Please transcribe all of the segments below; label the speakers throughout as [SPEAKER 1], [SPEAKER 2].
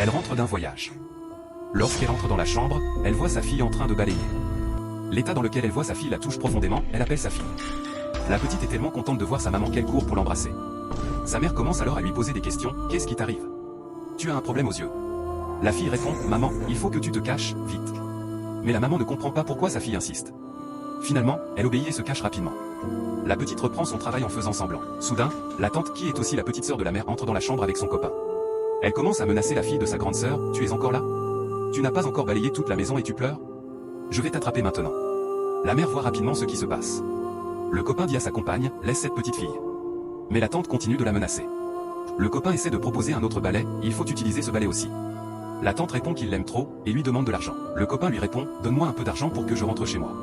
[SPEAKER 1] Elle rentre d'un voyage. Lorsqu'elle entre dans la chambre, elle voit sa fille en train de balayer. L'état dans lequel elle voit sa fille la touche profondément, elle appelle sa fille. La petite est tellement contente de voir sa maman qu'elle court pour l'embrasser. Sa mère commence alors à lui poser des questions, « Qu'est-ce qui t'arrive? Tu as un problème aux yeux ?» La fille répond, « Maman, il faut que tu te caches, vite. » Mais la maman ne comprend pas pourquoi sa fille insiste. Finalement, elle obéit et se cache rapidement. La petite reprend son travail en faisant semblant. Soudain, la tante, qui est aussi la petite sœur de la mère, entre dans la chambre avec son copain. Elle commence à menacer la fille de sa grande sœur, « Tu es encore là? Tu n'as pas encore balayé toute la maison et tu pleures? Je vais t'attraper maintenant. » La mère voit rapidement ce qui se passe. Le copain dit à sa compagne, « Laisse cette petite fille. » Mais la tante continue de la menacer. Le copain essaie de proposer un autre balai, « Il faut utiliser ce balai aussi. » La tante répond qu'il l'aime trop, et lui demande de l'argent. Le copain lui répond, « Donne-moi un peu d'argent pour que je rentre chez moi. »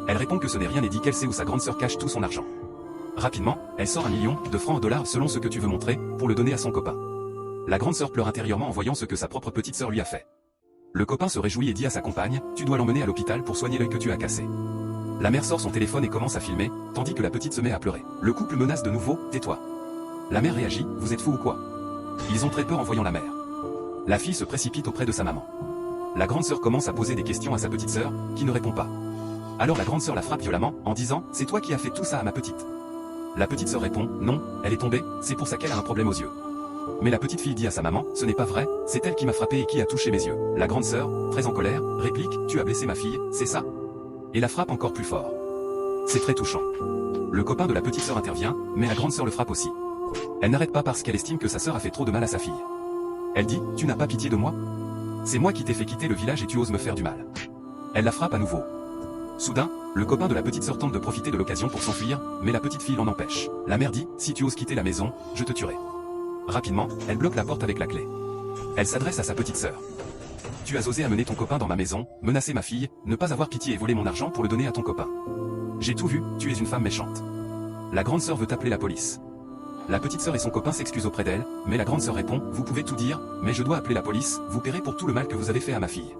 [SPEAKER 1] Elle répond que ce n'est rien et dit qu'elle sait où sa grande sœur cache tout son argent. Rapidement, elle sort 1 million de francs en dollars selon ce que tu veux montrer, pour le donner à son copain. La grande sœur pleure intérieurement en voyant ce que sa propre petite sœur lui a fait. Le copain se réjouit et dit à sa compagne, « Tu dois l'emmener à l'hôpital pour soigner l'œil que tu as cassé. » La mère sort son téléphone et commence à filmer, tandis que la petite se met à pleurer. Le couple menace de nouveau, « Tais-toi. » La mère réagit, « Vous êtes fou ou quoi? » Ils ont très peur en voyant la mère. La fille se précipite auprès de sa maman. La grande sœur commence à poser des questions à sa petite sœur, qui ne répond pas. Alors la grande sœur la frappe violemment, en disant, « C'est toi qui as fait tout ça à ma petite. » La petite sœur répond, « Non, elle est tombée, c'est pour ça qu'elle a un problème aux yeux. » Mais la petite fille dit à sa maman, « Ce n'est pas vrai, c'est elle qui m'a frappé et qui a touché mes yeux. » La grande sœur, très en colère, réplique, « Tu as blessé ma fille, c'est ça? » Et la frappe encore plus fort. C'est très touchant. Le copain de la petite sœur intervient, mais la grande sœur le frappe aussi. Elle n'arrête pas parce qu'elle estime que sa sœur a fait trop de mal à sa fille. Elle dit, « Tu n'as pas pitié de moi? C'est moi qui t'ai fait quitter le village et tu oses me faire du mal. » Elle la frappe à nouveau. Soudain, le copain de la petite sœur tente de profiter de l'occasion pour s'enfuir, mais la petite fille l'en empêche. La mère dit, « Si tu oses quitter la maison, je te tuerai. » Rapidement, elle bloque la porte avec la clé. Elle s'adresse à sa petite sœur. « Tu as osé amener ton copain dans ma maison, menacer ma fille, ne pas avoir pitié et voler mon argent pour le donner à ton copain. J'ai tout vu, tu es une femme méchante. » La grande sœur veut appeler la police. La petite sœur et son copain s'excusent auprès d'elle, mais la grande sœur répond, « Vous pouvez tout dire, mais je dois appeler la police, vous paierez pour tout le mal que vous avez fait à ma fille. »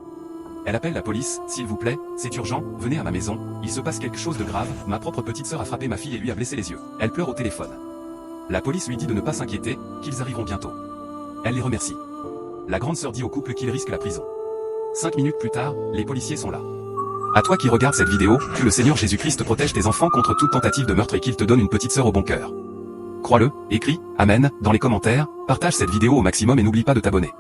[SPEAKER 1] Elle appelle la police, « S'il vous plaît, c'est urgent, venez à ma maison, il se passe quelque chose de grave, ma propre petite sœur a frappé ma fille et lui a blessé les yeux. » Elle pleure au téléphone. La police lui dit de ne pas s'inquiéter, qu'ils arriveront bientôt. Elle les remercie. La grande sœur dit au couple qu'ils risquent la prison. 5 minutes plus tard, les policiers sont là. À toi qui regardes cette vidéo, que le Seigneur Jésus-Christ protège tes enfants contre toute tentative de meurtre et qu'il te donne une petite sœur au bon cœur. Crois-le, écris, Amen, dans les commentaires, partage cette vidéo au maximum et n'oublie pas de t'abonner.